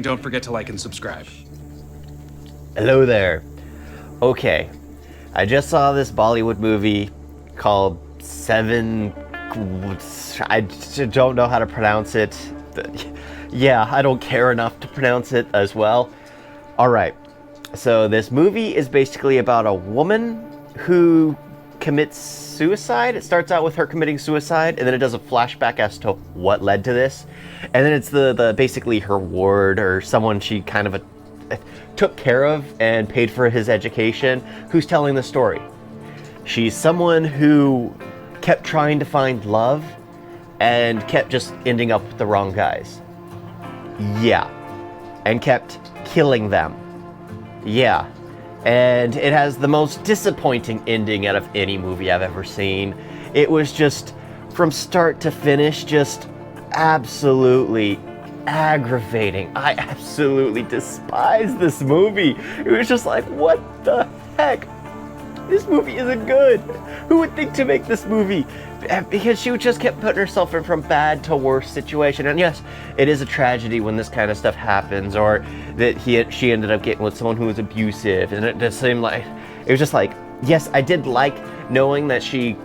Don't forget to like and subscribe. Hello there. Okay, I just saw this Bollywood movie called Seven. I don't know how to pronounce it. Yeah, I don't care enough to pronounce it as well. Alright, so this movie is basically about a woman who commits suicide. It starts out with her committing suicide, and then it does a flashback as to what led to this. And then it's the basically her ward or someone she kind of took care of and paid for his education who's telling the story. She's someone who kept trying to find love and kept just ending up with the wrong guys. Yeah. And kept killing them. Yeah. And it has the most disappointing ending out of any movie I've ever seen. It was just, from start to finish, just absolutely aggravating. I absolutely despise this movie. It was just like, what the heck? This movie isn't good. Who would think to make this movie? Because she just kept putting herself in from bad to worse situation. And yes, it is a tragedy when this kind of stuff happens, or that she ended up getting with someone who was abusive. And it just seemed like, it was just like, yes, I did like knowing that she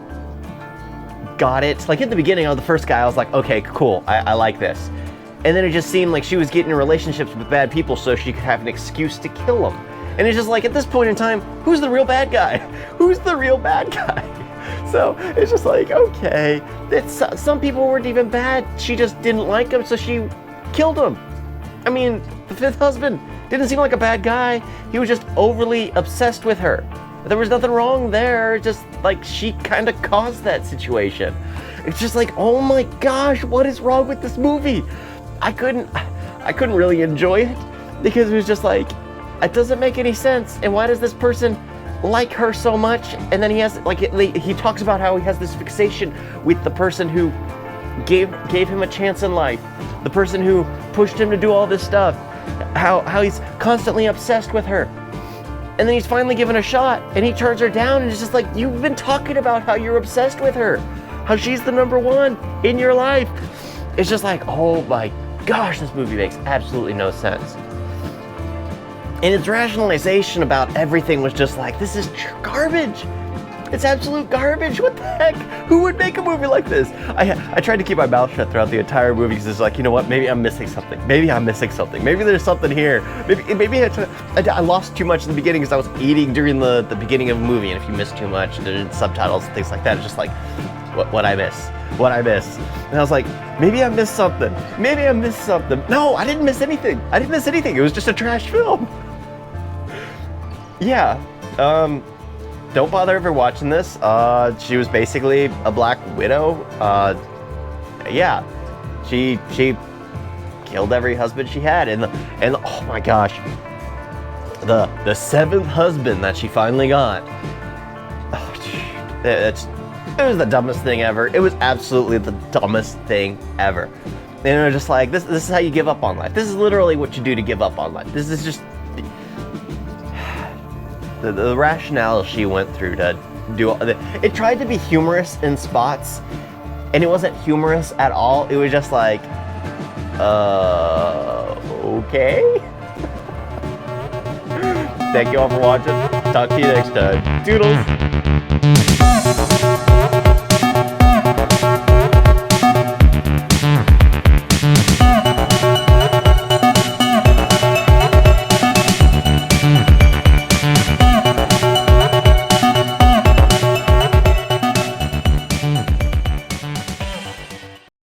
got it. Like at the beginning of the first guy, I was like, okay, cool, I like this. And then it just seemed like she was getting in relationships with bad people so she could have an excuse to kill them. And it's just like, at this point in time, who's the real bad guy? Who's the real bad guy? So it's just like, okay, some people weren't even bad. She just didn't like him, so she killed him. I mean, the fifth husband didn't seem like a bad guy. He was just overly obsessed with her. There was nothing wrong there, just like she kind of caused that situation. It's just like, oh my gosh, what is wrong with this movie? I couldn't really enjoy it because it was just like, it doesn't make any sense. And why does this person like her so much? And then he has, like, he talks about how he has this fixation with the person who gave him a chance in life, the person who pushed him to do all this stuff, how he's constantly obsessed with her. And then he's finally given a shot and he turns her down, and it's just like, you've been talking about how you're obsessed with her, how she's the number one in your life. It's just like, oh my gosh, this movie makes absolutely no sense. And its rationalization about everything was just like, this is garbage. It's absolute garbage. What the heck? Who would make a movie like this? I tried to keep my mouth shut throughout the entire movie because it's like, you know what? Maybe I'm missing something. Maybe I'm missing something. Maybe there's something here. Maybe I lost too much in the beginning because I was eating during the beginning of a movie. And if you miss too much, there's subtitles and things like that. It's just like, what I miss? What I miss? And I was like, maybe I missed something. Maybe I missed something. No, I didn't miss anything. I didn't miss anything. It was just a trash film. Yeah, don't bother ever watching this. She was basically a black widow. Yeah, she killed every husband she had, and oh my gosh, the seventh husband that she finally got. Oh, it was the dumbest thing ever. It was absolutely the dumbest thing ever. And it was just like, this is how you give up on life. This is literally what you do to give up on life. This is just the rationale she went through to do all it. Tried to be humorous in spots, and it wasn't humorous at all. It was just like, okay. Thank you all for watching. Talk to you next time. Doodles.